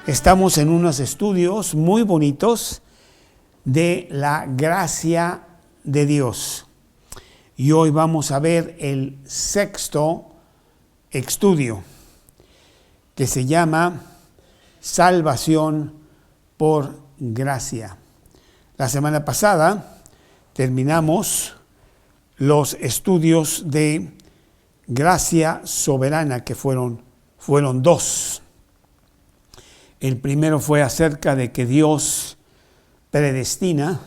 Estamos en unos estudios muy bonitos de la gracia de Dios. Y hoy vamos a ver el sexto estudio, que se llama Salvación por Gracia. La semana pasada terminamos los estudios de gracia soberana, que fueron dos. El primero fue acerca de que Dios predestina,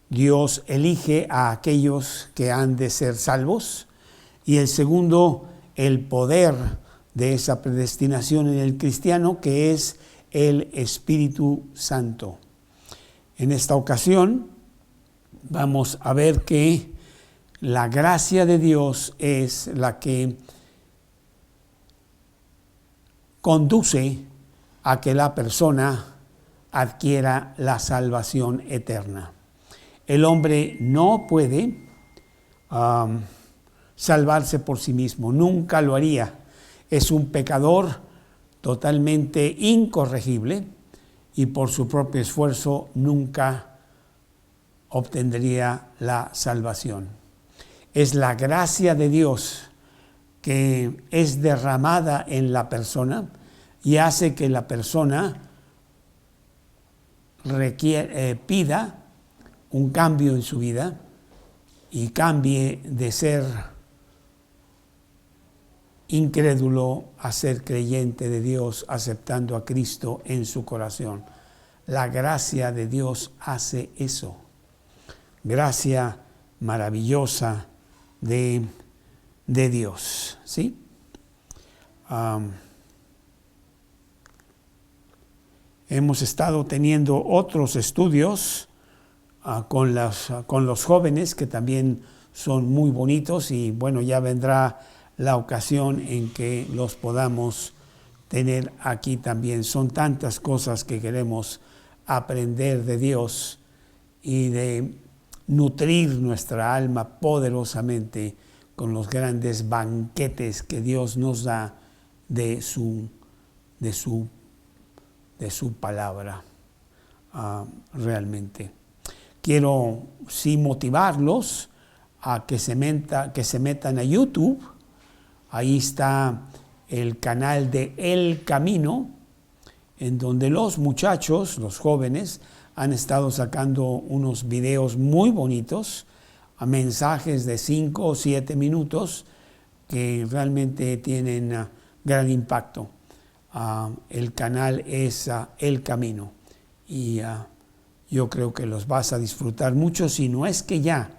Dios elige a aquellos que han de ser salvos. Y el segundo, el poder de esa predestinación en el cristiano, que es el Espíritu Santo. En esta ocasión vamos a ver que la gracia de Dios es la que conduce a que la persona adquiera la salvación eterna. El hombre no puede salvarse por sí mismo, nunca lo haría. Es un pecador totalmente incorregible y por su propio esfuerzo nunca obtendría la salvación. Es la gracia de Dios que es derramada en la persona y hace que la persona pida un cambio en su vida y cambie de ser incrédulo a ser creyente de Dios, aceptando a Cristo en su corazón. La gracia de Dios hace eso. Gracia maravillosa de Dios, ¿sí? Hemos estado teniendo otros estudios con los jóvenes, que también son muy bonitos, y bueno, ya vendrá la ocasión en que los podamos tener aquí también. Son tantas cosas que queremos aprender de Dios y de nutrir nuestra alma poderosamente con los grandes banquetes que Dios nos da de su palabra. Realmente quiero sí motivarlos a que se metan a YouTube. Ahí está el canal de El Camino, en donde los muchachos, los jóvenes, han estado sacando unos videos muy bonitos, a mensajes de 5 o 7 minutos que realmente tienen gran impacto. El canal es El Camino y yo creo que los vas a disfrutar mucho, si no es que ya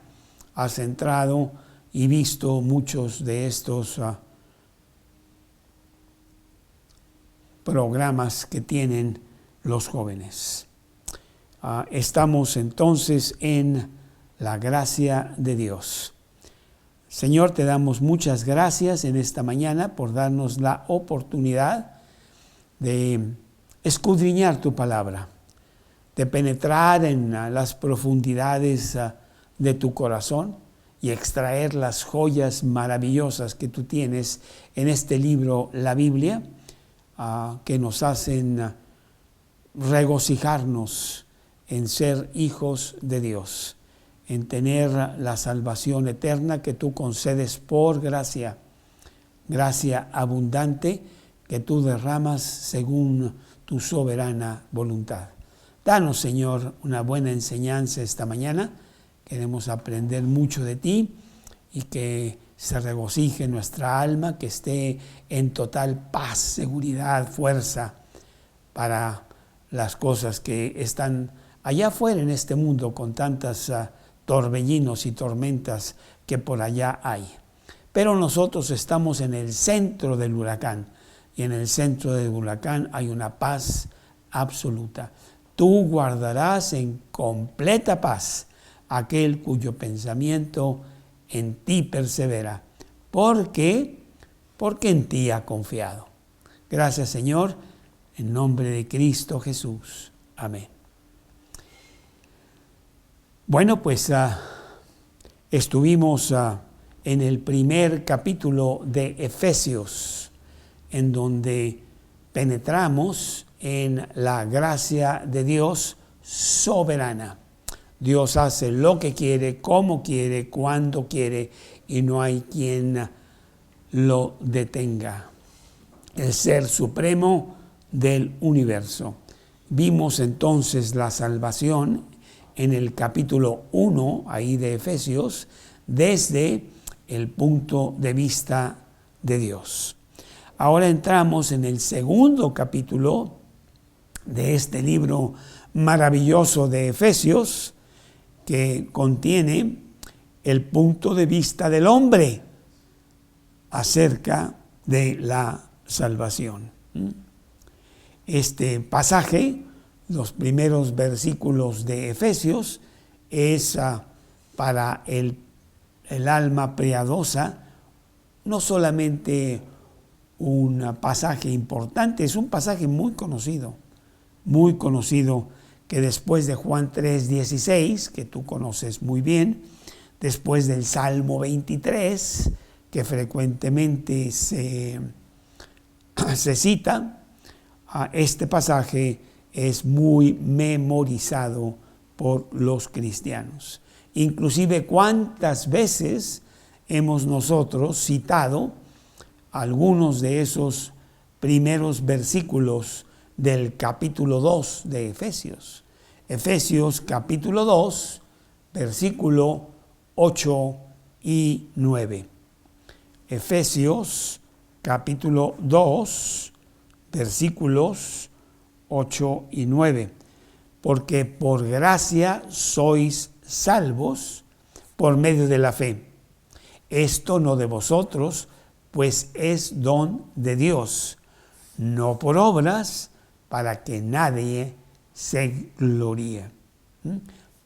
has entrado y visto muchos de estos programas que tienen los jóvenes. Estamos entonces en la gracia de Dios. Señor, te damos muchas gracias en esta mañana por darnos la oportunidad de escudriñar tu palabra, de penetrar en las profundidades de tu corazón y extraer las joyas maravillosas que tú tienes en este libro, la Biblia, que nos hacen regocijarnos en ser hijos de Dios, en tener la salvación eterna que tú concedes por gracia abundante que tú derramas según tu soberana voluntad. Danos, Señor, una buena enseñanza esta mañana. Queremos aprender mucho de ti y que se regocije nuestra alma, que esté en total paz, seguridad, fuerza para las cosas que están allá afuera en este mundo, con tantas torbellinos y tormentas que por allá hay. Pero nosotros estamos en el centro del huracán, y en el centro del huracán hay una paz absoluta. Tú guardarás en completa paz aquel cuyo pensamiento en ti persevera, porque en ti ha confiado. Gracias, Señor, en nombre de Cristo Jesús. Amén. Bueno, pues estuvimos en el primer capítulo de Efesios, en donde penetramos en la gracia de Dios soberana. Dios hace lo que quiere, como quiere, cuando quiere, y no hay quien lo detenga. El ser supremo del universo. Vimos entonces la salvación en el capítulo 1, ahí de Efesios, desde el punto de vista de Dios. Ahora entramos en el segundo capítulo de este libro maravilloso de Efesios, que contiene el punto de vista del hombre acerca de la salvación. Este pasaje, los primeros versículos de Efesios, es para el alma piadosa no solamente un pasaje importante, es un pasaje muy conocido, que después de Juan 3:16, que tú conoces muy bien, después del Salmo 23, que frecuentemente se cita, este pasaje es muy memorizado por los cristianos. Inclusive, ¿cuántas veces hemos nosotros citado algunos de esos primeros versículos del capítulo 2 de Efesios? Efesios capítulo 2, versículo 8 y 9. Efesios capítulo 2, versículos 8 y 9. Porque por gracia sois salvos por medio de la fe. Esto no de vosotros, pues es don de Dios, no por obras, para que nadie se gloríe.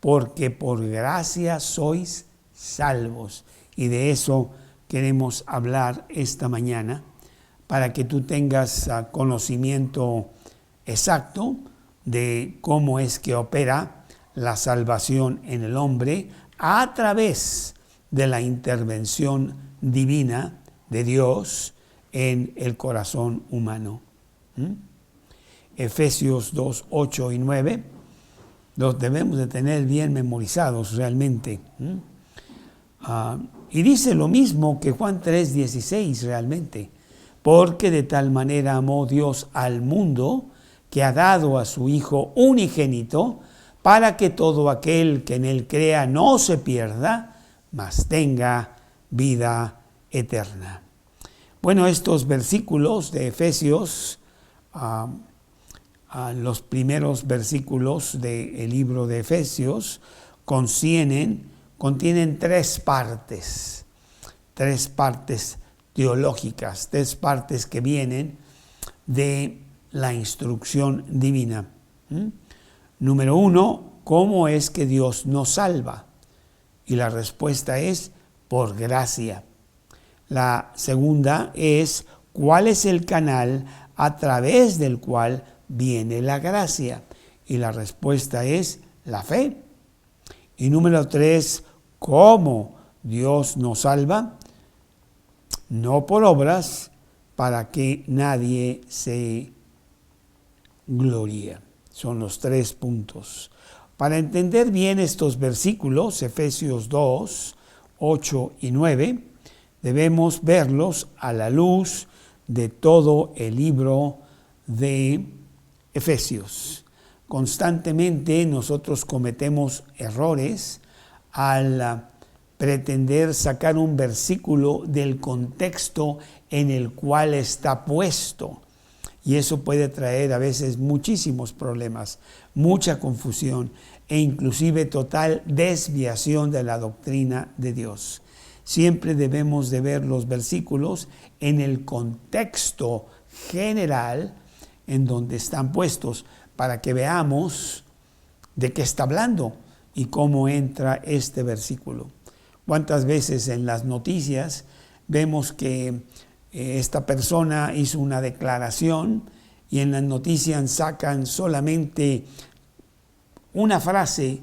Porque por gracia sois salvos. Y de eso queremos hablar esta mañana, para que tú tengas conocimiento exacto de cómo es que opera la salvación en el hombre a través de la intervención divina de Dios en el corazón humano. Efesios 2, 8 y 9 los debemos de tener bien memorizados realmente. Y dice lo mismo que Juan 3, 16 realmente. Porque de tal manera amó Dios al mundo, que ha dado a su Hijo unigénito, para que todo aquel que en él crea no se pierda, mas tenga vida eterna. Bueno, estos versículos de Efesios, los primeros versículos del libro de Efesios, contienen tres partes teológicas, tres partes que vienen de la instrucción divina. Número 1, ¿cómo es que Dios nos salva? Y la respuesta es por gracia. La segunda es, ¿cuál es el canal a través del cual viene la gracia? Y la respuesta es la fe. Y número 3, ¿cómo Dios nos salva? No por obras, para que nadie se gloríe. Son los 3 puntos. Para entender bien estos versículos, Efesios 2, 8 y 9, debemos verlos a la luz de todo el libro de Efesios. Constantemente nosotros cometemos errores al pretender sacar un versículo del contexto en el cual está puesto. Y eso puede traer a veces muchísimos problemas, mucha confusión e inclusive total desviación de la doctrina de Dios. Siempre debemos de ver los versículos en el contexto general en donde están puestos, para que veamos de qué está hablando y cómo entra este versículo. ¿Cuántas veces en las noticias vemos que esta persona hizo una declaración y en las noticias sacan solamente una frase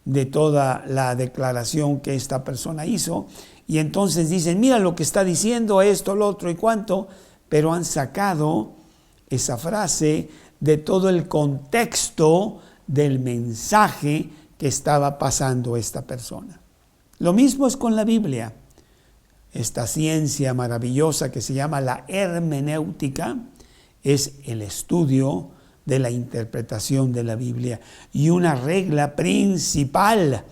de toda la declaración que esta persona hizo, y entonces dicen, mira lo que está diciendo, esto, lo otro y cuánto, pero han sacado esa frase de todo el contexto del mensaje que estaba pasando esta persona. Lo mismo es con la Biblia. Esta ciencia maravillosa que se llama la hermenéutica es el estudio de la interpretación de la Biblia. Y una regla principal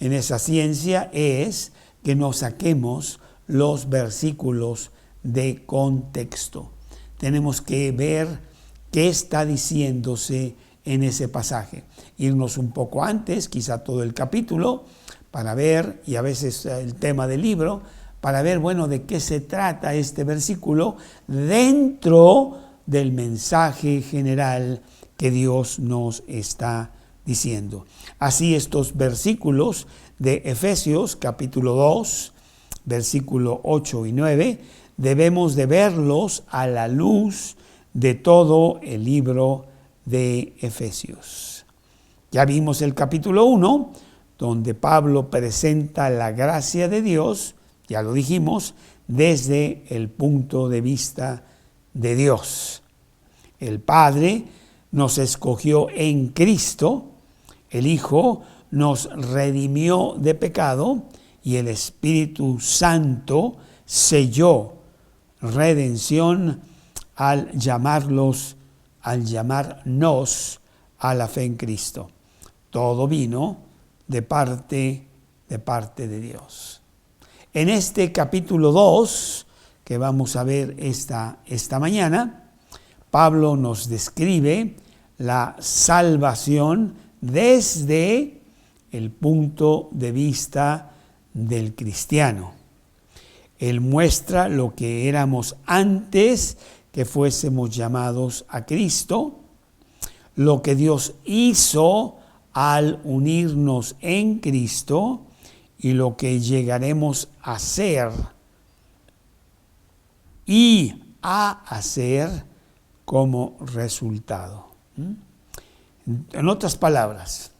en esa ciencia es que no saquemos los versículos de contexto. Tenemos que ver qué está diciéndose en ese pasaje. Irnos un poco antes, quizá todo el capítulo, para ver, y a veces el tema del libro, para ver, bueno, de qué se trata este versículo dentro del mensaje general que Dios nos está diciendo. Así estos versículos de Efesios capítulo 2, versículo 8 y 9, debemos de verlos a la luz de todo el libro de Efesios. Ya vimos el capítulo 1, donde Pablo presenta la gracia de Dios, ya lo dijimos, desde el punto de vista de Dios. El Padre nos escogió en Cristo, el Hijo nos redimió de pecado y el Espíritu Santo selló redención al llamarnos a la fe en Cristo. Todo vino de parte de Dios. En este capítulo 2, que vamos a ver esta mañana, Pablo nos describe la salvación desde el punto de vista del cristiano. Él muestra lo que éramos antes que fuésemos llamados a Cristo, lo que Dios hizo al unirnos en Cristo y lo que llegaremos a ser y a hacer como resultado. En otras palabras,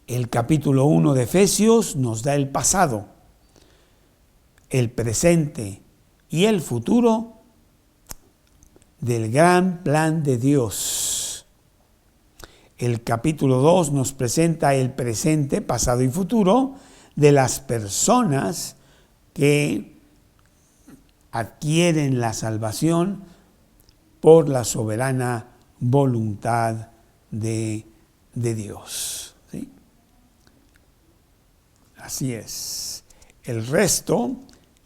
el capítulo 1 de Efesios nos da el pasado, el presente y el futuro del gran plan de Dios. El capítulo 2 nos presenta el presente, pasado y futuro de las personas que adquieren la salvación por la soberana voluntad de Dios. ¿Sí? Así es. El resto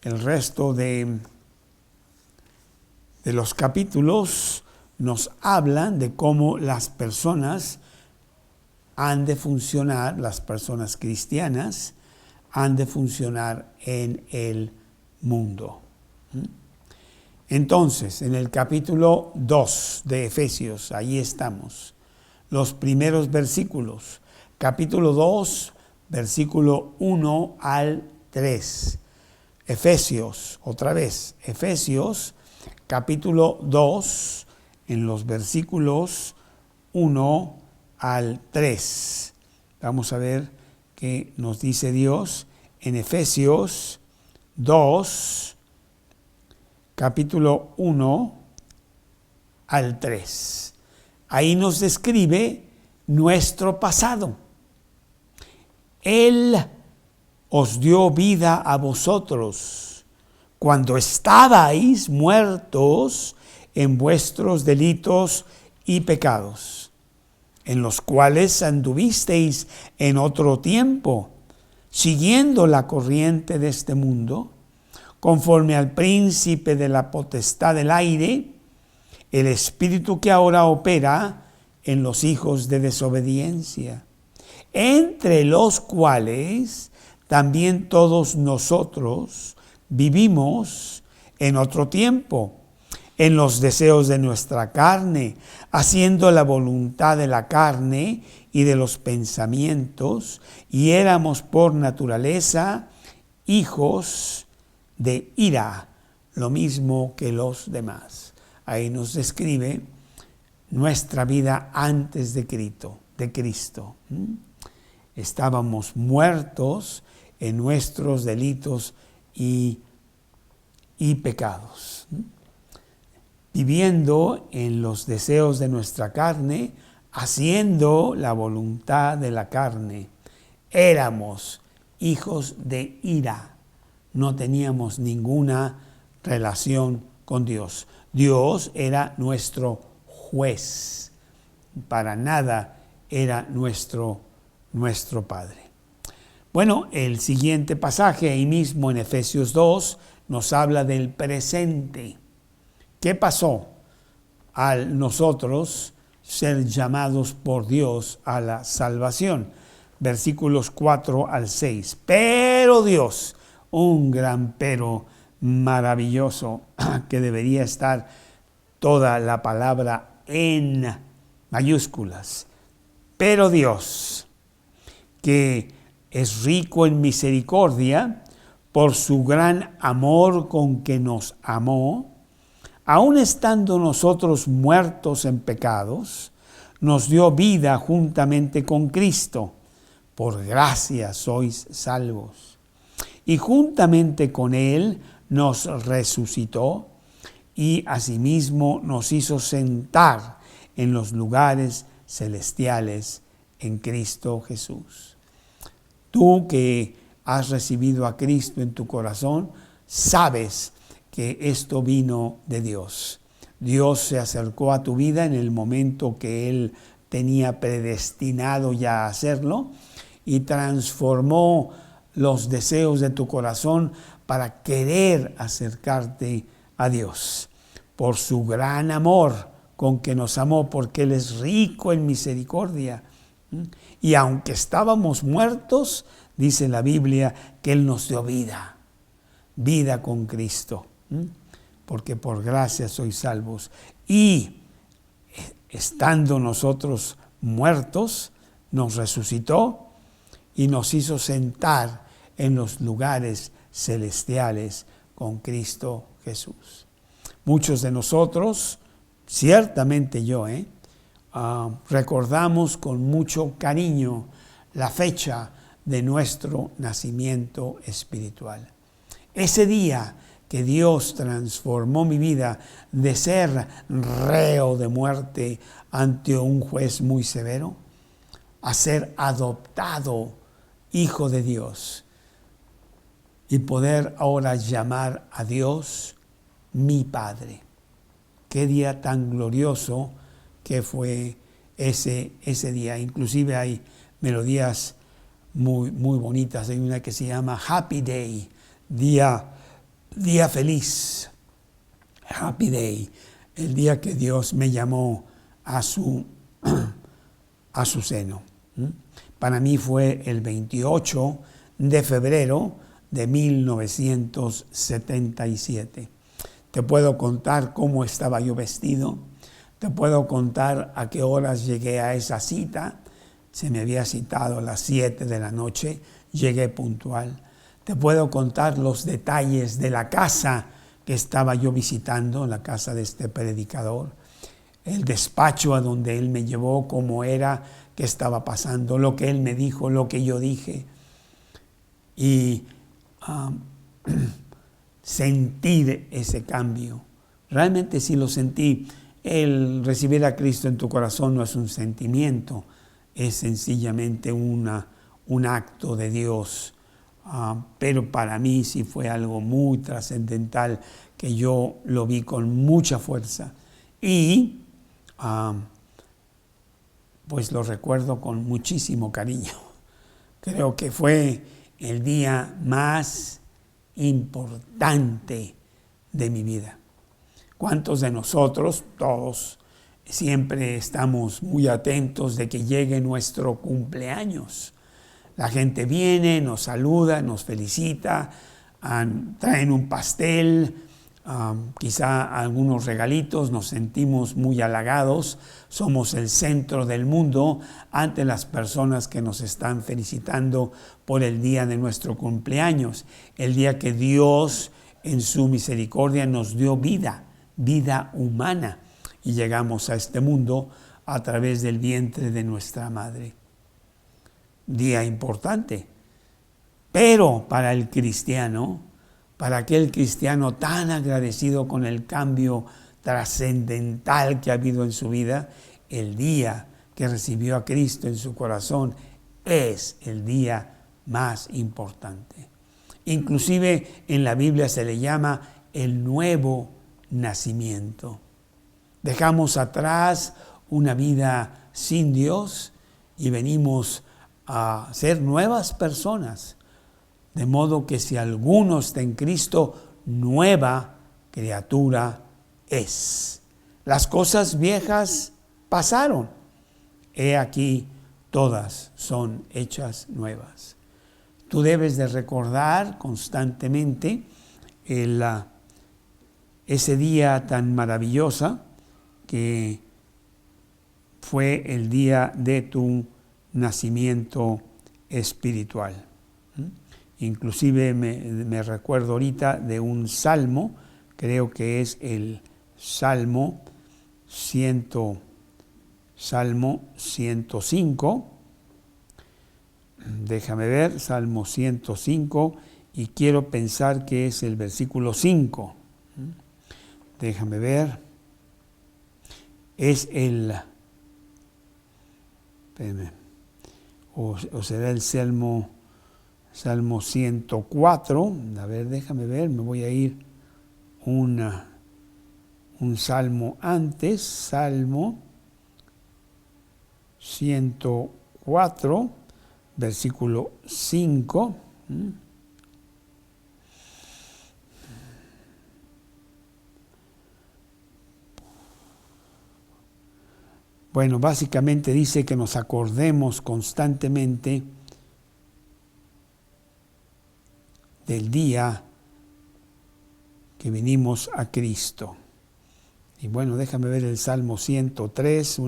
de los capítulos nos hablan de cómo las personas han de funcionar, las personas cristianas han de funcionar en el mundo. Entonces, en el capítulo 2 de Efesios, ahí estamos, los primeros versículos, capítulo 2, versículo 1 al 3. Efesios, otra vez, Efesios, capítulo 2, en los versículos 1 al 3. Vamos a ver qué nos dice Dios en Efesios 2, capítulo 1 al 3. Ahí nos describe nuestro pasado. Él os dio vida a vosotros cuando estabais muertos en vuestros delitos y pecados, en los cuales anduvisteis en otro tiempo, siguiendo la corriente de este mundo, conforme al príncipe de la potestad del aire, el espíritu que ahora opera en los hijos de desobediencia, entre los cuales también todos nosotros vivimos en otro tiempo, en los deseos de nuestra carne, haciendo la voluntad de la carne y de los pensamientos, y éramos por naturaleza hijos de ira, lo mismo que los demás. Ahí nos describe nuestra vida antes de Cristo. Estábamos muertos en nuestros delitos y pecados. viviendo en los deseos de nuestra carne, haciendo la voluntad de la carne. Éramos hijos de ira, no teníamos ninguna relación con Dios. Dios era nuestro juez, para nada era nuestro Padre. Bueno, el siguiente pasaje, ahí mismo en Efesios 2, nos habla del presente. ¿Qué pasó al nosotros ser llamados por Dios a la salvación? Versículos 4 al 6. Pero Dios, un gran pero maravilloso, que debería estar toda la palabra en mayúsculas. Pero Dios, que es rico en misericordia, por su gran amor con que nos amó, aun estando nosotros muertos en pecados, nos dio vida juntamente con Cristo. Por gracia sois salvos. Y juntamente con Él nos resucitó y asimismo nos hizo sentar en los lugares celestiales en Cristo Jesús. Tú que has recibido a Cristo en tu corazón, sabes que esto vino de Dios. Dios se acercó a tu vida en el momento que Él tenía predestinado ya a hacerlo y transformó los deseos de tu corazón para querer acercarte a Dios. Por su gran amor con que nos amó, porque Él es rico en misericordia. Y aunque estábamos muertos, dice la Biblia que Él nos dio vida, vida con Cristo. Porque por gracia sois salvos. Y estando nosotros muertos, nos resucitó y nos hizo sentar en los lugares celestiales con Cristo Jesús. Muchos de nosotros, ciertamente yo, recordamos con mucho cariño la fecha de nuestro nacimiento espiritual. Ese día que Dios transformó mi vida de ser reo de muerte ante un juez muy severo, a ser adoptado hijo de Dios y poder ahora llamar a Dios mi Padre. Qué día tan glorioso que fue ese día. Inclusive hay melodías muy bonitas. Hay una que se llama Happy Day, día feliz. Happy Day, el día que Dios me llamó a su seno. Para mí fue el 28 de febrero de 1977. Te puedo contar cómo estaba yo vestido. Te puedo contar a qué horas llegué a esa cita. Se me había citado a las 7 de la noche. Llegué puntual. Te puedo contar los detalles de la casa que estaba yo visitando, la casa de este predicador. El despacho a donde él me llevó, cómo era, qué estaba pasando, lo que él me dijo, lo que yo dije. Y sentir ese cambio. Realmente sí lo sentí. El recibir a Cristo en tu corazón no es un sentimiento, es sencillamente un acto de Dios. Pero para mí sí fue algo muy trascendental que yo lo vi con mucha fuerza. Y pues lo recuerdo con muchísimo cariño. Creo que fue el día más importante de mi vida. ¿Cuántos de nosotros, todos, siempre estamos muy atentos de que llegue nuestro cumpleaños? La gente viene, nos saluda, nos felicita, traen un pastel, quizá algunos regalitos, nos sentimos muy halagados, somos el centro del mundo ante las personas que nos están felicitando por el día de nuestro cumpleaños, el día que Dios en su misericordia nos dio vida humana y llegamos a este mundo a través del vientre de nuestra madre. Día importante, pero para el cristiano, para aquel cristiano tan agradecido con el cambio trascendental que ha habido en su vida, el día que recibió a Cristo en su corazón es el día más importante. Inclusive en la Biblia se le llama el nuevo nacimiento. Dejamos atrás una vida sin Dios y venimos a ser nuevas personas. De modo que si alguno está en Cristo, nueva criatura es. Las cosas viejas pasaron. He aquí, todas son hechas nuevas. Tú debes de recordar constantemente ese día tan maravilloso que fue el día de tu nacimiento espiritual. Inclusive me recuerdo ahorita de un salmo, creo que es el Salmo 105. Déjame ver, Salmo 105, y quiero pensar que es el versículo 5. Déjame ver. Es o será el Salmo 104. A ver, déjame ver, me voy a ir un salmo antes. Salmo 104, versículo 5. Bueno, básicamente dice que nos acordemos constantemente del día que vinimos a Cristo. Y bueno, déjame ver el Salmo 103,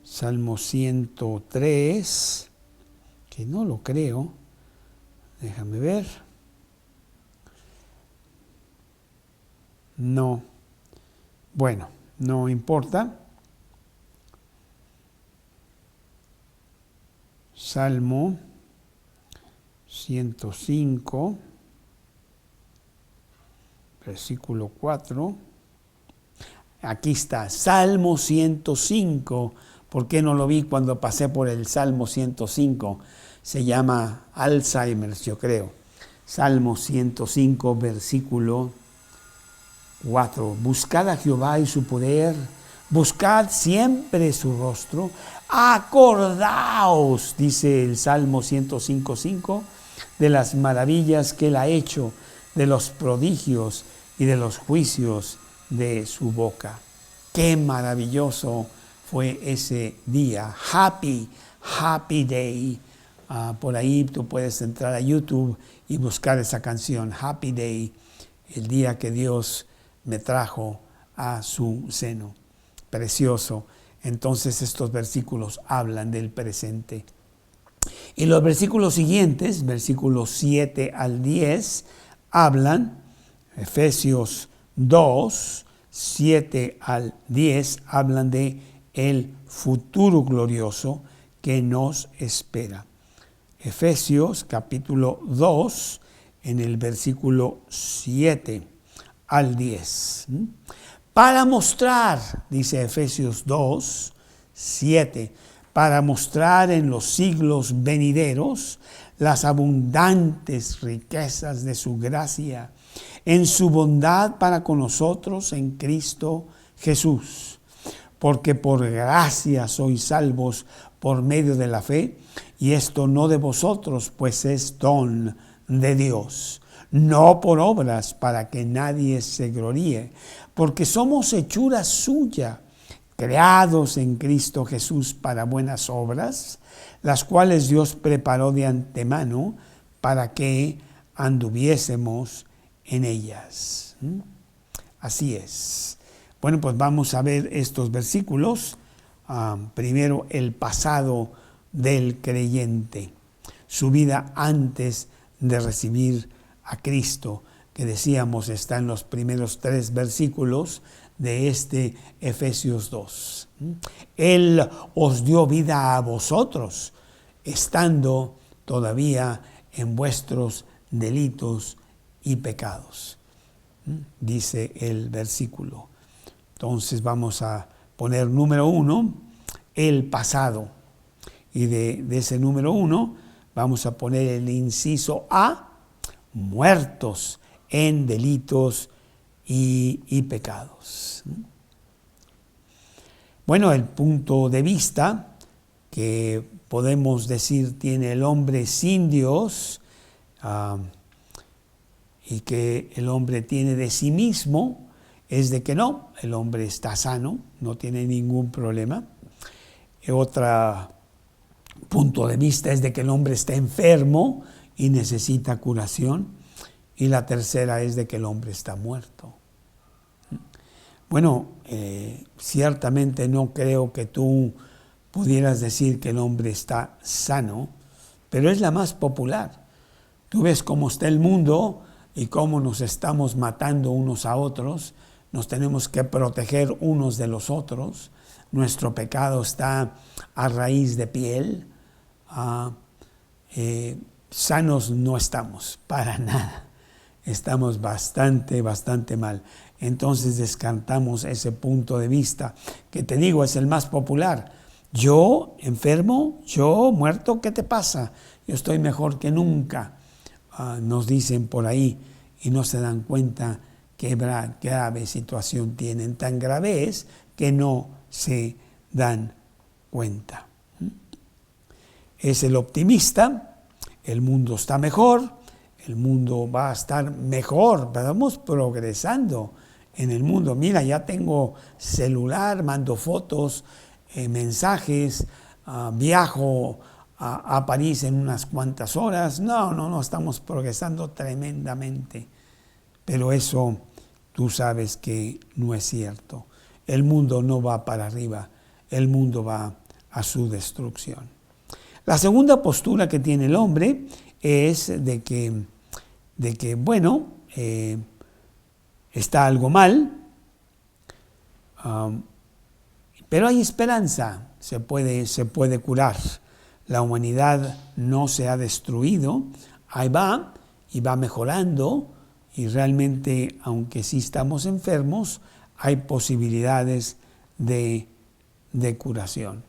Salmo 103, que no lo creo. Déjame ver. No. Bueno, no importa. Salmo 105, versículo 4. Aquí está, Salmo 105. ¿Por qué no lo vi cuando pasé por el Salmo 105? Se llama Alzheimer, yo creo. Salmo 105, versículo 4. Buscad a Jehová y su poder, buscad siempre su rostro. Acordaos, dice el Salmo 105:5, de las maravillas que él ha hecho, de los prodigios y de los juicios de su boca. Qué maravilloso fue ese día. Happy Day. Por ahí tú puedes entrar a YouTube y buscar esa canción, Happy Day, el día que Dios me trajo a su seno. Precioso. Entonces estos versículos hablan del presente. Y los versículos siguientes, versículos 7 al 10, hablan, Efesios 2, 7 al 10, hablan de el futuro glorioso que nos espera. Efesios capítulo 2, en el versículo 7 al 10. Para mostrar, dice Efesios 2, 7, para mostrar en los siglos venideros las abundantes riquezas de su gracia, en su bondad para con nosotros en Cristo Jesús. Porque por gracia sois salvos por medio de la fe, y esto no de vosotros, pues es don de Dios, no por obras para que nadie se gloríe, porque somos hechura suya, creados en Cristo Jesús para buenas obras, las cuales Dios preparó de antemano para que anduviésemos en ellas. Así es. Bueno, pues vamos a ver estos versículos. Primero, el pasado del creyente, su vida antes de recibir a Cristo, que decíamos está en los primeros 3 versículos de este Efesios 2. Él os dio vida a vosotros, estando todavía en vuestros delitos y pecados. dice el versículo. Entonces vamos a poner número 1, el pasado. Y de ese número 1 vamos a poner el inciso A, muertos en delitos y pecados. Bueno, el punto de vista que podemos decir tiene el hombre sin Dios y que el hombre tiene de sí mismo es de que no, el hombre está sano, no tiene ningún problema. Otro punto de vista es de que el hombre está enfermo y necesita curación. Y la tercera es de que el hombre está muerto. Bueno, ciertamente no creo que tú pudieras decir que el hombre está sano, pero es la más popular. Tú ves cómo está el mundo y cómo nos estamos matando unos a otros. Nos tenemos que proteger unos de los otros. Nuestro pecado está a raíz de piel. Sanos no estamos, para nada. Estamos bastante mal. Entonces descartamos ese punto de vista, que te digo es el más popular. Yo enfermo, yo muerto, ¿qué te pasa? Yo estoy mejor que nunca. Nos dicen por ahí y no se dan cuenta qué grave situación tienen. Tan grave es que no se dan cuenta. Es el optimista, el mundo está mejor, el mundo va a estar mejor, vamos progresando en el mundo. Mira, ya tengo celular, mando fotos, mensajes, viajo a París en unas cuantas horas. No, estamos progresando tremendamente. Pero eso tú sabes que no es cierto. El mundo no va para arriba, el mundo va a su destrucción. La segunda postura que tiene el hombre es de que está algo mal, pero hay esperanza, se puede curar. La humanidad no se ha destruido, ahí va y va mejorando, y realmente, aunque sí estamos enfermos, hay posibilidades de curación.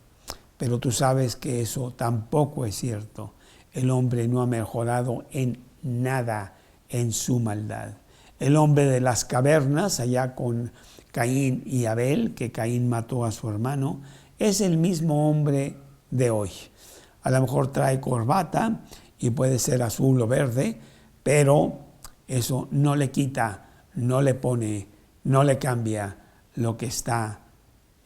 Pero tú sabes que eso tampoco es cierto. El hombre no ha mejorado en nada en su maldad. El hombre de las cavernas, allá con Caín y Abel, que Caín mató a su hermano, es el mismo hombre de hoy. A lo mejor trae corbata y puede ser azul o verde, pero eso no le quita, no le pone, no le cambia lo que está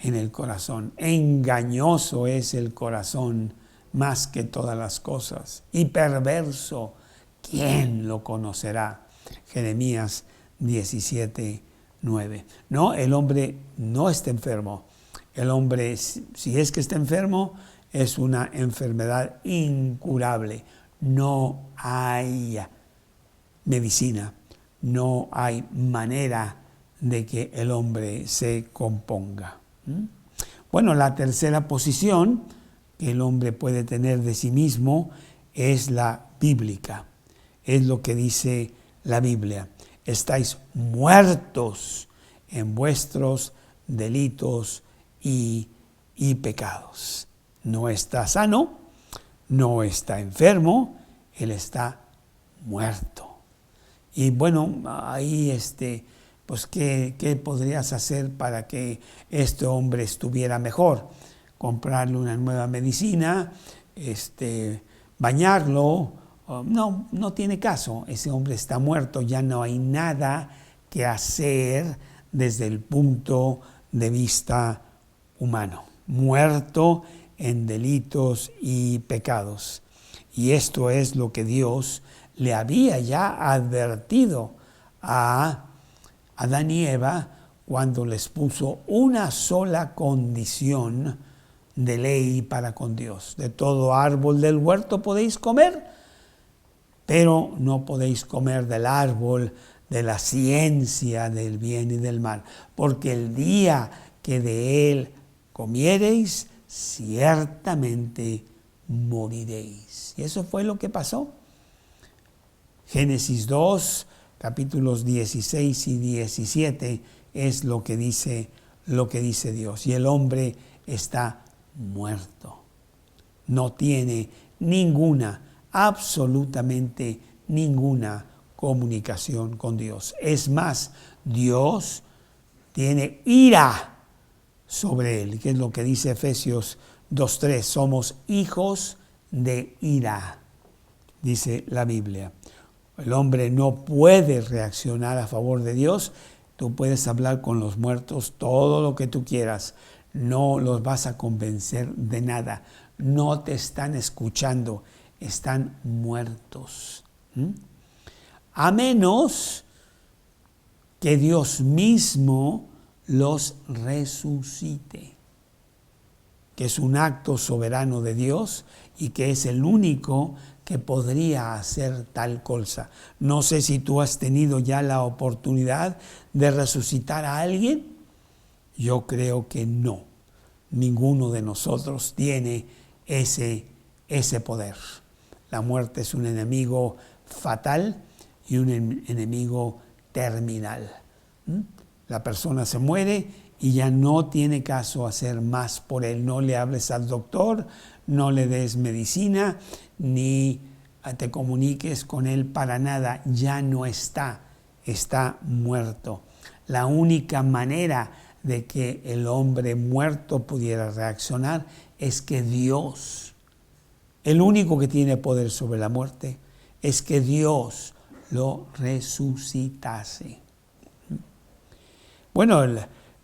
en el corazón. Engañoso es el corazón más que todas las cosas, y perverso, ¿quién lo conocerá? Jeremías 17:9. No, el hombre no está enfermo. El hombre, si es que está enfermo, es una enfermedad incurable. No hay medicina, no hay manera de que el hombre se componga. Bueno, la tercera posición que el hombre puede tener de sí mismo es la bíblica. Es lo que dice la Biblia. Estáis muertos en vuestros delitos y pecados. No está sano, no está enfermo, él está muerto. Y bueno, ahí pues ¿qué podrías hacer para que este hombre estuviera mejor? Comprarle una nueva medicina, bañarlo. No tiene caso. Ese hombre está muerto, ya no hay nada que hacer desde el punto de vista humano. Muerto en delitos y pecados. Y esto es lo que Dios le había ya advertido a Adán y Eva cuando les puso una sola condición de ley para con Dios. De todo árbol del huerto podéis comer, pero no podéis comer del árbol de la ciencia del bien y del mal, porque el día que de él comiereis, ciertamente moriréis. Y eso fue lo que pasó. Génesis 2, capítulos 16 y 17 es lo que dice Dios. Y el hombre está muerto. No tiene ninguna, absolutamente ninguna comunicación con Dios. Es más, Dios tiene ira sobre él, que es lo que dice Efesios 2:3. Somos hijos de ira, dice la Biblia. El hombre no puede reaccionar a favor de Dios. Tú puedes hablar con los muertos todo lo que tú quieras. No los vas a convencer de nada. No te están escuchando. Están muertos. A menos que Dios mismo los resucite, que es un acto soberano de Dios y que es el único que podría hacer tal cosa. No sé si tú has tenido ya la oportunidad de resucitar a alguien. Yo creo que no. Ninguno de nosotros tiene ese poder. La muerte es un enemigo fatal y un enemigo terminal. La persona se muere y ya no tiene caso hacer más por él. No le hables al doctor, no le des medicina, ni te comuniques con él para nada. Ya no está muerto. La única manera de que el hombre muerto pudiera reaccionar es que Dios, el único que tiene poder sobre la muerte, es que Dios lo resucitase. Bueno, el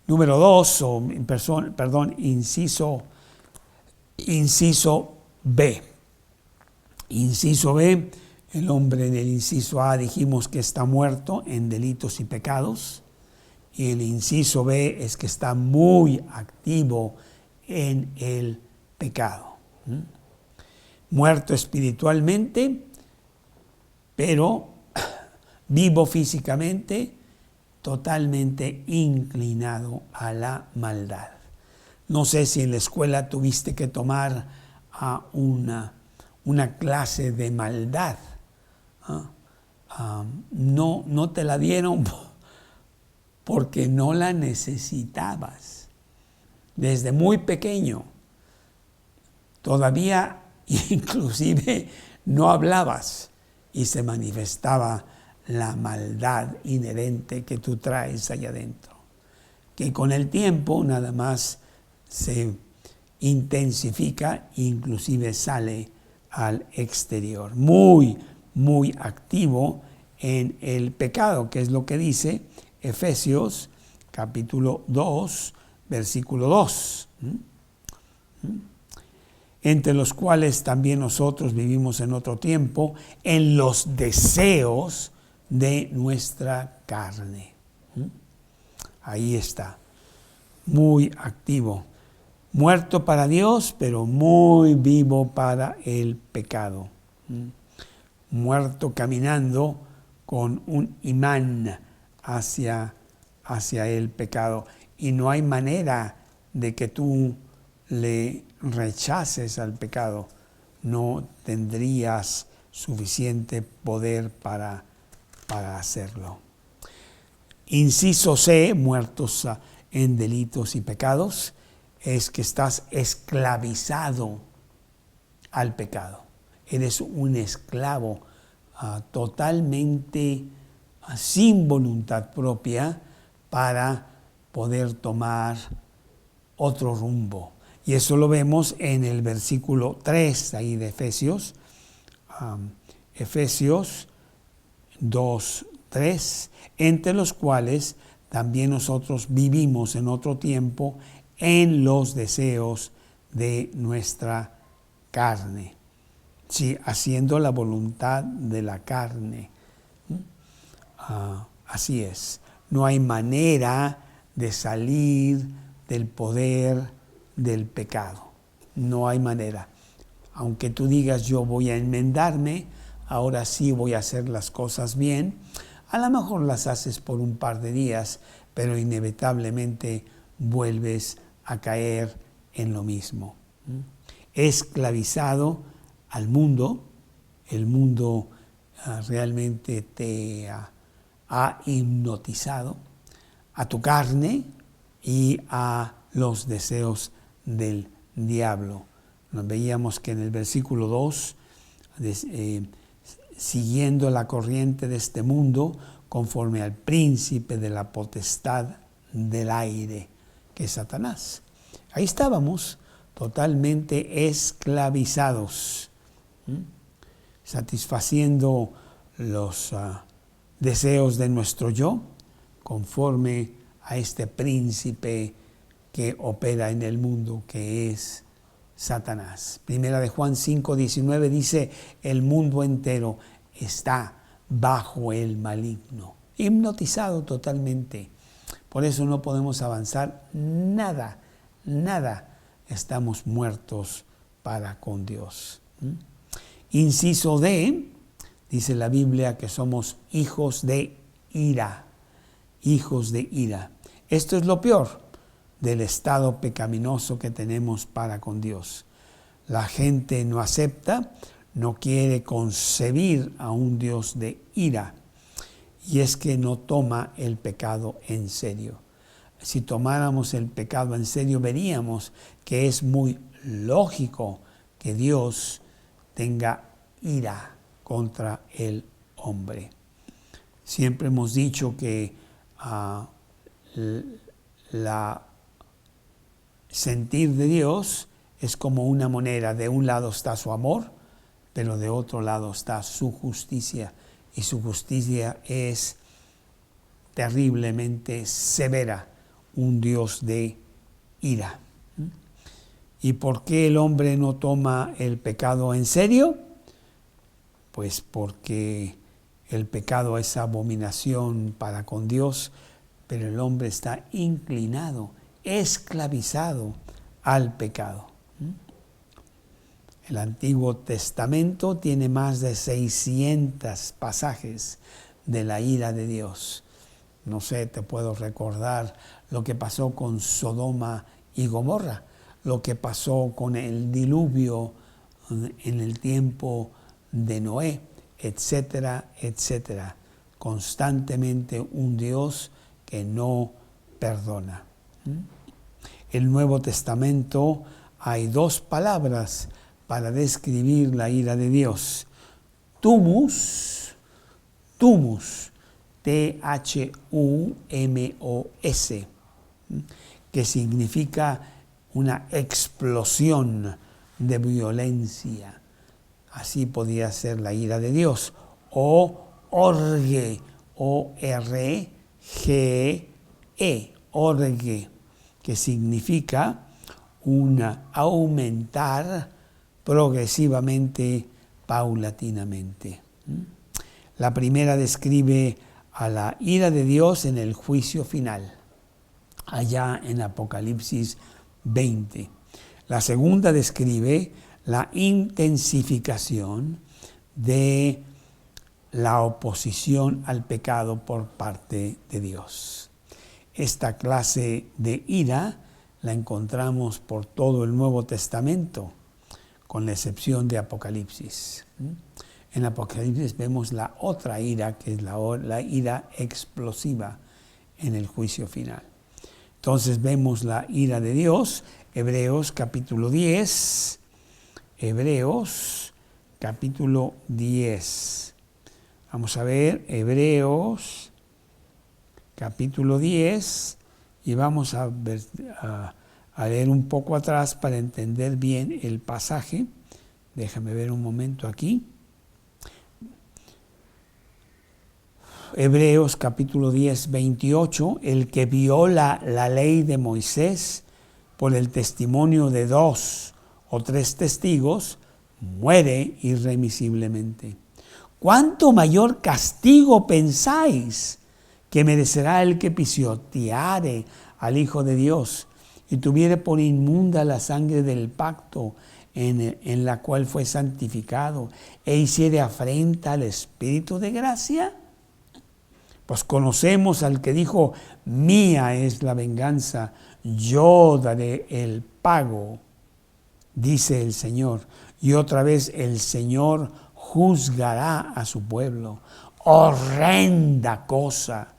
número 2, inciso B. Inciso B, el hombre en el inciso A dijimos que está muerto en delitos y pecados. Y el inciso B es que está muy activo en el pecado. Muerto espiritualmente, pero vivo físicamente, totalmente inclinado a la maldad. No sé si en la escuela tuviste que tomar una clase de maldad. No te la dieron porque no la necesitabas. Desde muy pequeño, todavía inclusive no hablabas y se manifestaba la maldad inherente que tú traes allá adentro, que con el tiempo nada más se intensifica e inclusive sale al exterior. Muy, muy activo en el pecado, que es lo que dice Efesios capítulo 2, versículo 2. Entre los cuales también nosotros vivimos en otro tiempo, en los deseos de nuestra carne. Ahí está, muy activo. Muerto para Dios, pero muy vivo para el pecado. Muerto caminando con un imán hacia el pecado. Y no hay manera de que tú le rechaces al pecado. No tendrías suficiente poder para hacerlo. Inciso C, muertos en delitos y pecados, es que estás esclavizado al pecado. Eres un esclavo totalmente sin voluntad propia para poder tomar otro rumbo. Y eso lo vemos en el versículo 3 ahí de Efesios. Efesios 2:3, entre los cuales también nosotros vivimos en otro tiempo en los deseos de nuestra carne. Sí, haciendo la voluntad de la carne. Así es. No hay manera de salir del poder del pecado. No hay manera. Aunque tú digas yo voy a enmendarme, ahora sí voy a hacer las cosas bien, a lo mejor las haces por un par de días, pero inevitablemente vuelves a caer en lo mismo. Esclavizado al mundo, el mundo realmente te ha hipnotizado a tu carne y a los deseos del diablo. Nos veíamos que en el versículo 2, siguiendo la corriente de este mundo, conforme al príncipe de la potestad del aire, que es Satanás. Ahí estábamos totalmente esclavizados, satisfaciendo los deseos de nuestro yo, conforme a este príncipe que opera en el mundo, que es Satanás. Primera de Juan 5:19 dice: el mundo entero está bajo el maligno, hipnotizado totalmente. Por eso no podemos avanzar nada. Estamos muertos para con Dios. Inciso D, dice la Biblia que somos hijos de ira. Hijos de ira. Esto es lo peor del estado pecaminoso que tenemos para con Dios. La gente no acepta, no quiere concebir a un Dios de ira. Y es que no toma el pecado en serio. Si tomáramos el pecado en serio, veríamos que es muy lógico que Dios tenga ira contra el hombre. Siempre hemos dicho que la sentir de Dios es como una moneda. De un lado está su amor, pero de otro lado está su justicia. Y su justicia es terriblemente severa, un Dios de ira. ¿Y por qué el hombre no toma el pecado en serio? Pues porque el pecado es abominación para con Dios, pero el hombre está inclinado, esclavizado al pecado. El Antiguo Testamento tiene más de 600 pasajes de la ira de Dios. No sé, te puedo recordar lo que pasó con Sodoma y Gomorra, lo que pasó con el diluvio en el tiempo de Noé, etcétera, etcétera. Constantemente un Dios que no perdona. En el Nuevo Testamento hay dos palabras para describir la ira de Dios. Tumus, T-H-U-M-O-S, que significa una explosión de violencia. Así podía ser la ira de Dios. O orge, O-R-G-E, orge, que significa aumentar progresivamente, paulatinamente. La primera describe a la ira de Dios en el juicio final, allá en Apocalipsis 20. La segunda describe la intensificación de la oposición al pecado por parte de Dios. Esta clase de ira la encontramos por todo el Nuevo Testamento, con la excepción de Apocalipsis. En Apocalipsis vemos la otra ira, que es la ira explosiva en el juicio final. Entonces vemos la ira de Dios, Hebreos capítulo 10, Hebreos capítulo 10. Vamos a ver Hebreos capítulo 10 y vamos a leer un poco atrás para entender bien el pasaje. Déjame ver un momento aquí. Hebreos capítulo 10, 28. El que viola la ley de Moisés por el testimonio de 2 o 3 testigos, muere irremisiblemente. ¿Cuánto mayor castigo pensáis que merecerá el que pisoteare al Hijo de Dios y tuviere por inmunda la sangre del pacto en la cual fue santificado e hiciere afrenta al Espíritu de gracia? Pues conocemos al que dijo: mía es la venganza, yo daré el pago, dice el Señor. Y otra vez el Señor juzgará a su pueblo. horrenda cosa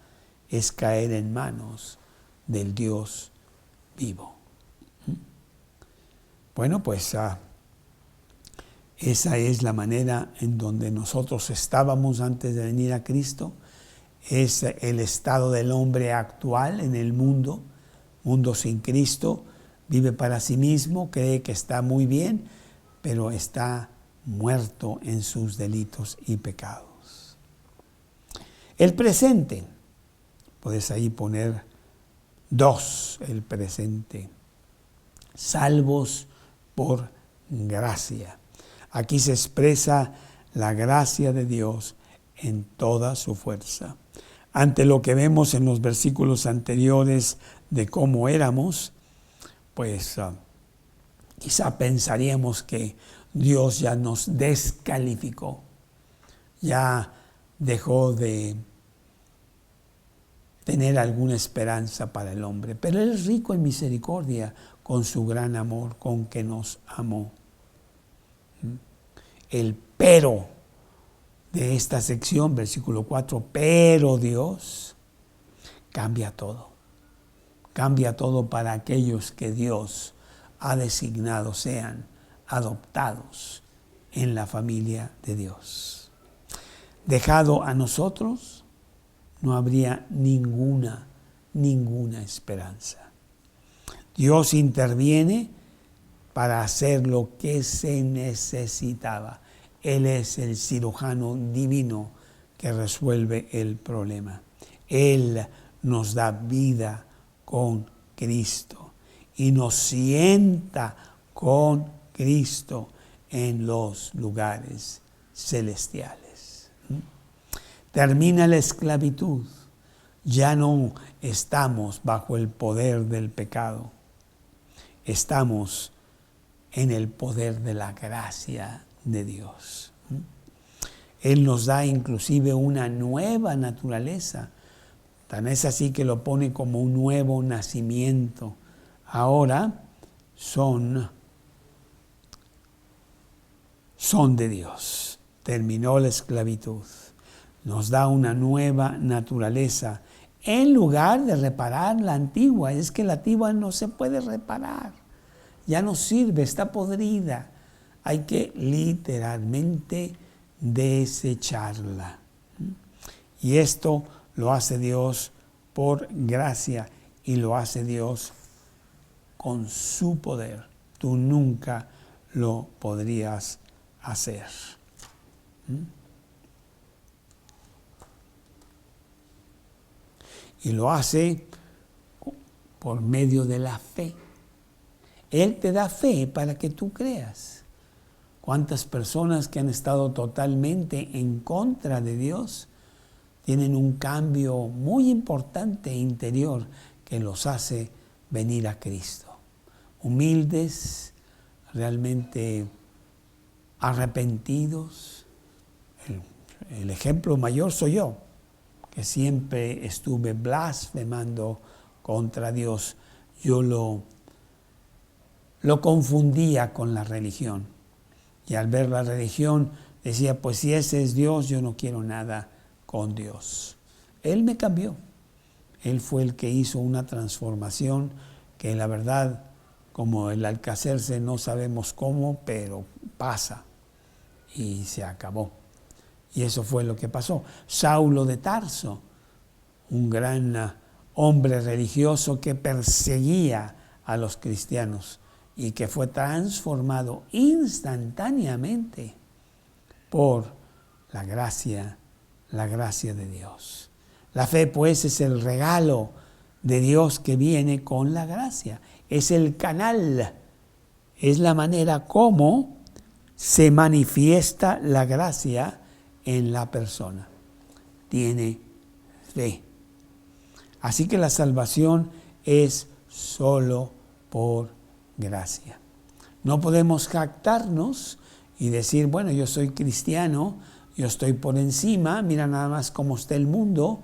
es caer en manos del Dios vivo. Bueno, pues esa es la manera en donde nosotros estábamos antes de venir a Cristo. Es el estado del hombre actual en el mundo sin Cristo. Vive para sí mismo, cree que está muy bien, pero está muerto en sus delitos y pecados. El presente, puedes ahí poner 2, el presente. Salvos por gracia. Aquí se expresa la gracia de Dios en toda su fuerza. Ante lo que vemos en los versículos anteriores de cómo éramos, pues quizá pensaríamos que Dios ya nos descalificó, ya dejó de tener alguna esperanza para el hombre. Pero Él es rico en misericordia con su gran amor con que nos amó. El pero de esta sección, versículo 4, pero Dios cambia todo. Cambia todo para aquellos que Dios ha designado sean adoptados en la familia de Dios. Dejado a nosotros, no habría ninguna esperanza. Dios interviene para hacer lo que se necesitaba. Él es el cirujano divino que resuelve el problema. Él nos da vida con Cristo y nos sienta con Cristo en los lugares celestiales. Termina la esclavitud. Ya no estamos bajo el poder del pecado. Estamos en el poder de la gracia de Dios. Él nos da inclusive una nueva naturaleza. Tan es así que lo pone como un nuevo nacimiento. Ahora son de Dios. Terminó la esclavitud. Nos da una nueva naturaleza. En lugar de reparar la antigua, es que la antigua no se puede reparar. Ya no sirve, está podrida. Hay que literalmente desecharla. Y esto lo hace Dios por gracia y lo hace Dios con su poder. Tú nunca lo podrías hacer. Y lo hace por medio de la fe. Él te da fe para que tú creas. ¿Cuántas personas que han estado totalmente en contra de Dios tienen un cambio muy importante interior que los hace venir a Cristo? Humildes, realmente arrepentidos. El ejemplo mayor soy yo, que siempre estuve blasfemando contra Dios. Yo lo confundía con la religión. Y al ver la religión decía, pues si ese es Dios, yo no quiero nada con Dios. Él me cambió. Él fue el que hizo una transformación que la verdad, como el Alcacerse, no sabemos cómo, pero pasa. Y se acabó. Y eso fue lo que pasó. Saulo de Tarso, un gran hombre religioso que perseguía a los cristianos y que fue transformado instantáneamente por la gracia de Dios. La fe, pues, es el regalo de Dios que viene con la gracia. Es el canal, es la manera como se manifiesta la gracia en la persona. Tiene fe. Así que la salvación es solo por gracia. No podemos jactarnos y decir, bueno, yo soy cristiano, yo estoy por encima, mira nada más cómo está el mundo.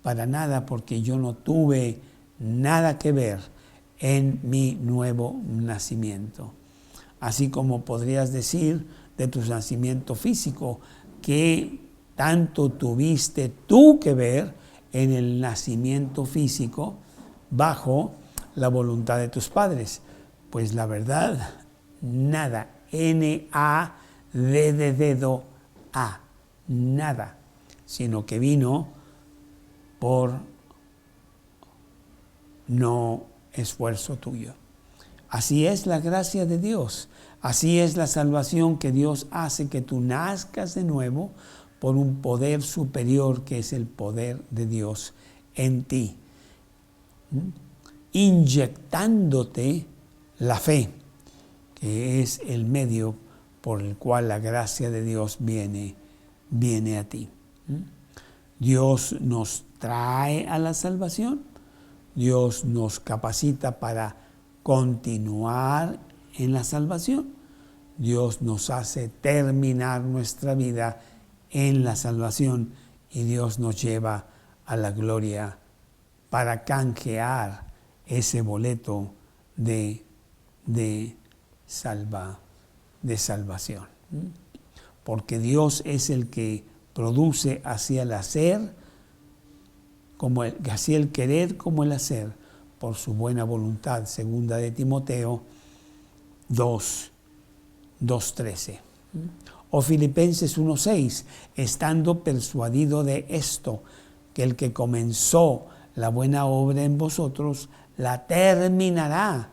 Para nada, porque yo no tuve nada que ver en mi nuevo nacimiento. Así como podrías decir de tu nacimiento físico que tanto tuviste tú que ver en el nacimiento físico bajo la voluntad de tus padres? Pues la verdad, nada. N-A-D de dedo, A. Nada. Sino que vino por no esfuerzo tuyo. Así es la gracia de Dios. Así es la salvación que Dios hace que tú nazcas de nuevo por un poder superior que es el poder de Dios en ti, inyectándote la fe, que es el medio por el cual la gracia de Dios viene a ti. Dios nos trae a la salvación, Dios nos capacita para continuar en la salvación, Dios nos hace terminar nuestra vida en la salvación y Dios nos lleva a la gloria para canjear ese boleto de salvación. Porque Dios es el que produce hacia el hacer, hacia el querer como el hacer, por su buena voluntad. Segunda de Timoteo 2:13. O Filipenses 1:6, estando persuadido de esto, que el que comenzó la buena obra en vosotros, la terminará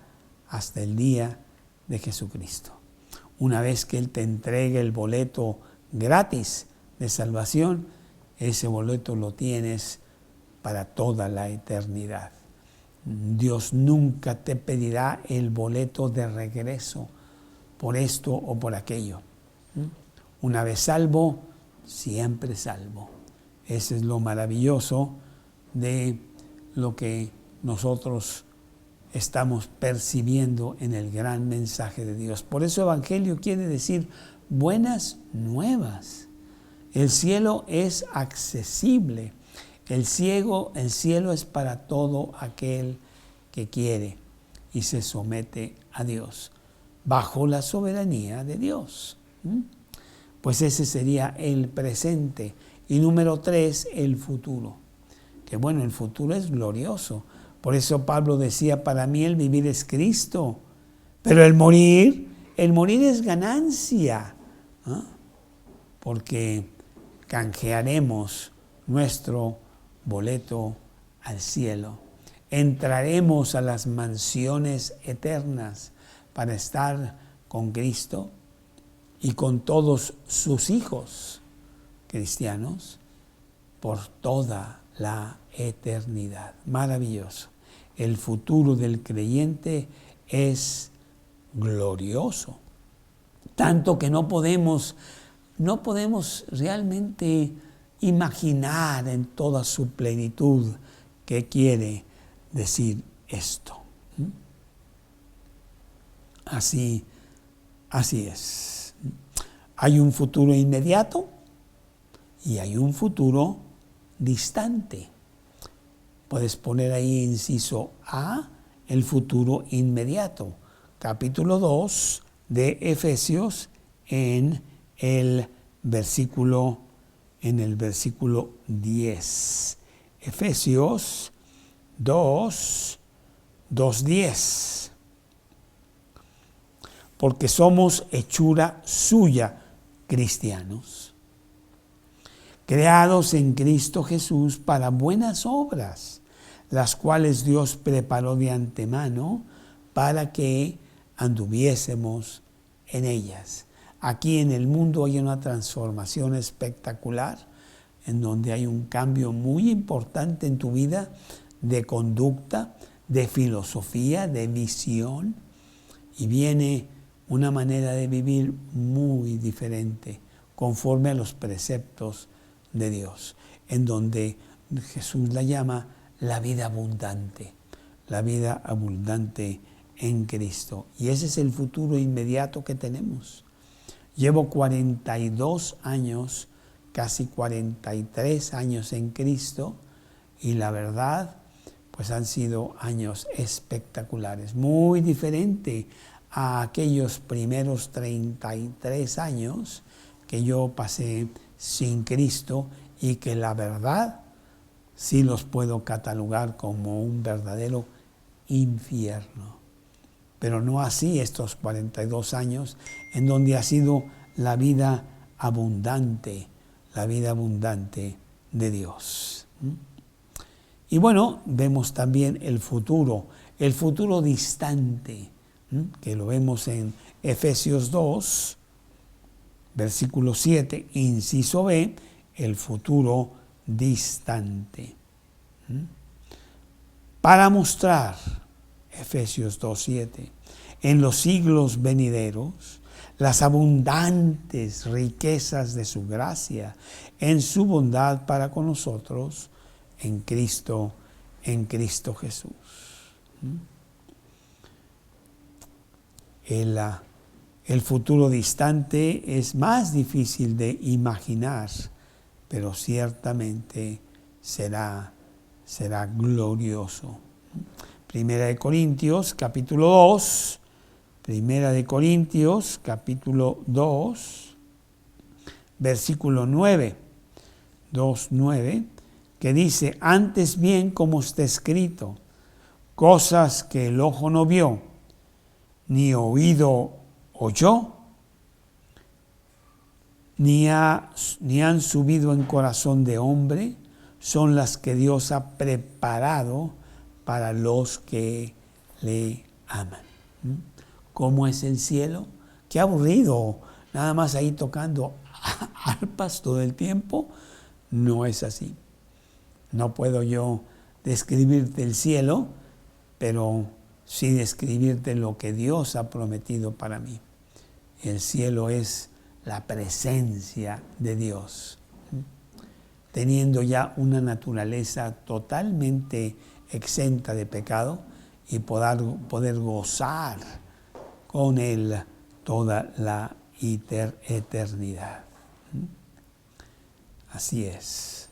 hasta el día de Jesucristo. Una vez que Él te entregue el boleto gratis de salvación, ese boleto lo tienes para toda la eternidad. Dios nunca te pedirá el boleto de regreso por esto o por aquello. Una vez salvo, siempre salvo. Ese es lo maravilloso de lo que nosotros estamos percibiendo en el gran mensaje de Dios. Por eso evangelio quiere decir buenas nuevas. El cielo es accesible. El cielo es para todo aquel que quiere y se somete a Dios, bajo la soberanía de Dios. Pues ese sería el presente. Y número 3, el futuro. Que bueno, el futuro es glorioso. Por eso Pablo decía, para mí el vivir es Cristo, pero el morir es ganancia. Porque canjearemos nuestro boleto al cielo. Entraremos a las mansiones eternas para estar con Cristo y con todos sus hijos cristianos por toda la eternidad. Maravilloso. El futuro del creyente es glorioso. Tanto que no podemos realmente imaginar en toda su plenitud qué quiere decir esto. Así es. Hay un futuro inmediato y hay un futuro distante. Puedes poner ahí inciso A, el futuro inmediato. Capítulo 2 de Efesios en el versículo 10. Efesios 2:10. Porque somos hechura suya, cristianos, creados en Cristo Jesús para buenas obras, las cuales Dios preparó de antemano para que anduviésemos en ellas. Aquí en el mundo hay una transformación espectacular, en donde hay un cambio muy importante en tu vida de conducta, de filosofía, de visión, y viene una manera de vivir muy diferente, conforme a los preceptos de Dios, en donde Jesús la llama la vida abundante en Cristo. Y ese es el futuro inmediato que tenemos. Llevo 42 años, casi 43 años en Cristo, y la verdad, pues han sido años espectaculares, muy diferente a aquellos primeros 33 años que yo pasé sin Cristo y que la verdad sí los puedo catalogar como un verdadero infierno. Pero no así estos 42 años en donde ha sido la vida abundante de Dios. Y bueno, vemos también el futuro distante, que lo vemos en Efesios 2, versículo 7, inciso B, el futuro distante. Para mostrar, Efesios 2, 7, en los siglos venideros, las abundantes riquezas de su gracia, en su bondad para con nosotros, en Cristo Jesús. El futuro distante es más difícil de imaginar, pero ciertamente será glorioso. Primera de Corintios, capítulo 2, Primera de Corintios, capítulo 2, versículo 9, 2:9, que dice: antes bien, como está escrito, cosas que el ojo no vio, ni oído oyó, ni han subido en corazón de hombre, son las que Dios ha preparado para los que le aman. ¿Cómo es el cielo? Qué aburrido, nada más ahí tocando arpas todo el tiempo. No es así. No puedo yo describirte el cielo, pero sí describirte lo que Dios ha prometido para mí. El cielo es la presencia de Dios, teniendo ya una naturaleza totalmente exenta de pecado y poder gozar con Él toda la eternidad. Así es.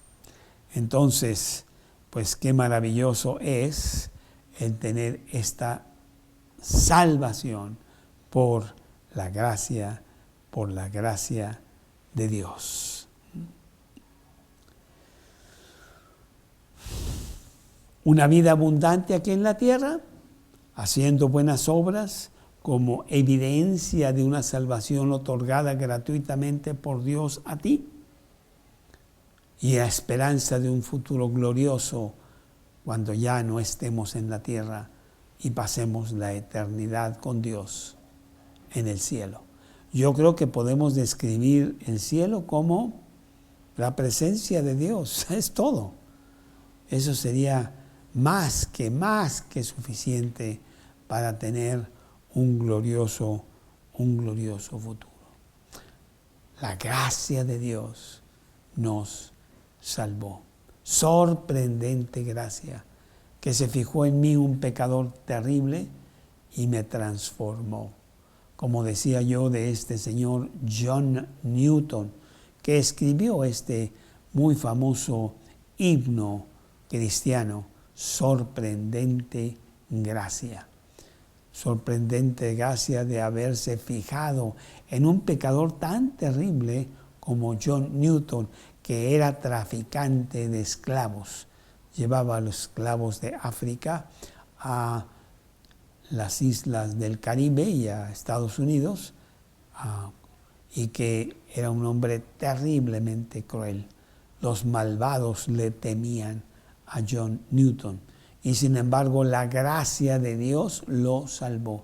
Entonces, pues qué maravilloso es el tener esta salvación por la gracia de Dios. Una vida abundante aquí en la tierra, haciendo buenas obras como evidencia de una salvación otorgada gratuitamente por Dios a ti, y a esperanza de un futuro glorioso cuando ya no estemos en la tierra y pasemos la eternidad con Dios en el cielo. Yo creo que podemos describir el cielo como la presencia de Dios, es todo. Eso sería más que suficiente para tener un glorioso futuro. La gracia de Dios nos salvó. Sorprendente gracia, que se fijó en mí, un pecador terrible, y me transformó. Como decía yo de este señor John Newton, que escribió este muy famoso himno cristiano, sorprendente gracia. Sorprendente gracia de haberse fijado en un pecador tan terrible como John Newton, que era traficante de esclavos. Llevaba a los esclavos de África a las islas del Caribe y a Estados Unidos, y que era un hombre terriblemente cruel. Los malvados le temían a John Newton, y sin embargo la gracia de Dios lo salvó.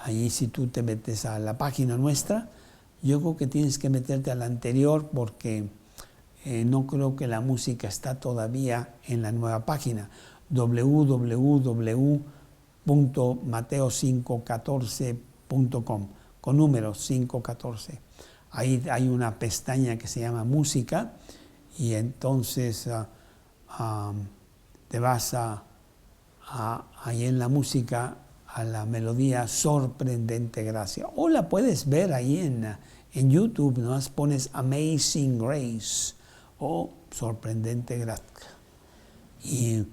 Ahí, si tú te metes a la página nuestra, yo creo que tienes que meterte a la anterior, porque no creo que la música está todavía en la nueva página, www.mateo514.com, con números 514. Ahí hay una pestaña que se llama música, y entonces te vas ahí en la música a la melodía Sorprendente Gracia, o la puedes ver ahí en YouTube, nomás pones Amazing Grace o Sorprendente Gracia, y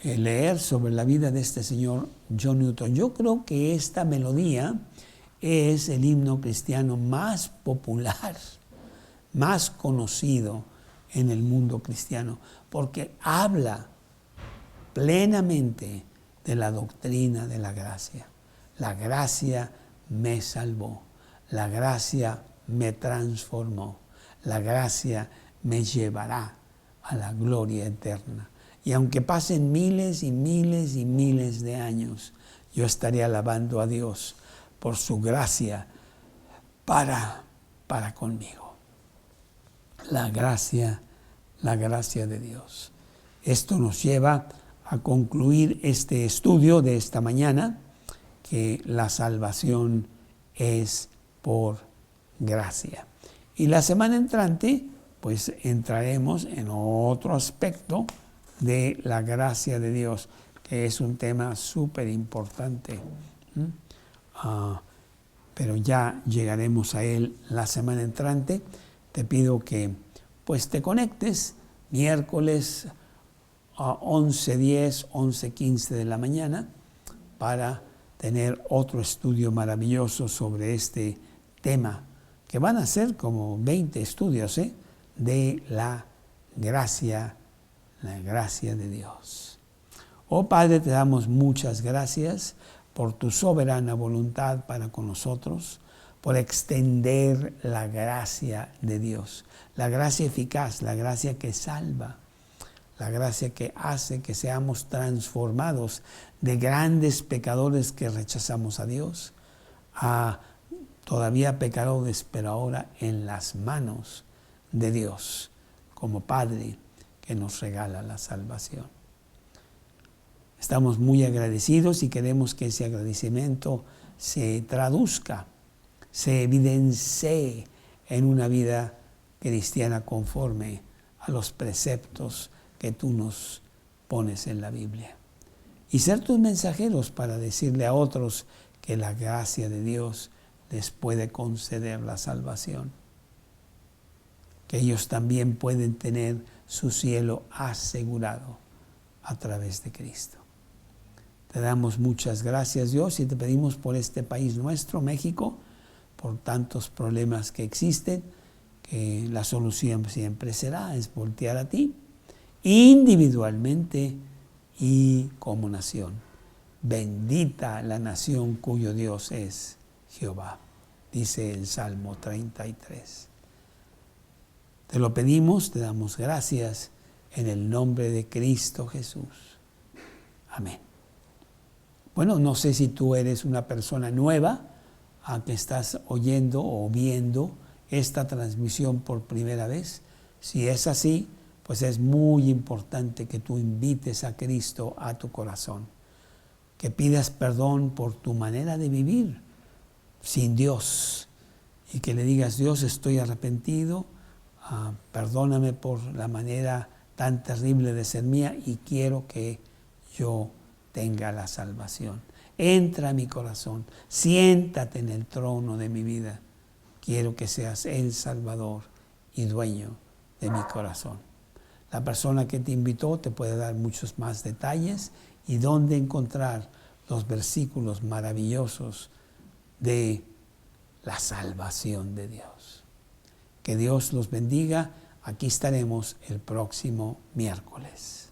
leer sobre la vida de este señor John Newton. Yo creo que esta melodía es el himno cristiano más popular más conocido en el mundo cristiano, porque habla plenamente de la doctrina de la gracia. La gracia me salvó, la gracia me transformó, la gracia me llevará a la gloria eterna. Y aunque pasen miles y miles y miles de años, yo estaré alabando a Dios por su gracia para conmigo. La gracia de Dios. Esto nos lleva a concluir este estudio de esta mañana, que la salvación es por gracia. Y la semana entrante, pues entraremos en otro aspecto de la gracia de Dios, que es un tema súper importante. Pero ya llegaremos a él la semana entrante. Te pido que pues te conectes miércoles a 11:10, 11:15 de la mañana para tener otro estudio maravilloso sobre este tema, que van a ser como 20 estudios de la gracia de Dios. Oh Padre, te damos muchas gracias por tu soberana voluntad para con nosotros, por extender la gracia de Dios, la gracia eficaz, la gracia que salva, la gracia que hace que seamos transformados de grandes pecadores que rechazamos a Dios, a todavía pecadores, pero ahora en las manos de Dios, como Padre que nos regala la salvación. Estamos muy agradecidos y queremos que ese agradecimiento se traduzca, se evidencie en una vida cristiana conforme a los preceptos que tú nos pones en la Biblia. Y ser tus mensajeros para decirle a otros que la gracia de Dios les puede conceder la salvación, que ellos también pueden tener su cielo asegurado a través de Cristo. Te damos muchas gracias, Dios, y te pedimos por este país nuestro, México, por tantos problemas que existen, que la solución siempre será, es voltear a ti, individualmente y como nación. Bendita la nación cuyo Dios es Jehová, dice el Salmo 33. Te lo pedimos, te damos gracias en el nombre de Cristo Jesús. Amén. Bueno, no sé si tú eres una persona nueva a que estás oyendo o viendo esta transmisión por primera vez. Si es así, pues es muy importante que tú invites a Cristo a tu corazón, que pidas perdón por tu manera de vivir sin Dios y que le digas: Dios, estoy arrepentido, perdóname por la manera tan terrible de ser mía y quiero que yo tenga la salvación. Entra a mi corazón, siéntate en el trono de mi vida. Quiero que seas el Salvador y dueño de mi corazón. La persona que te invitó te puede dar muchos más detalles y dónde encontrar los versículos maravillosos de la salvación de Dios. Que Dios los bendiga. Aquí estaremos el próximo miércoles.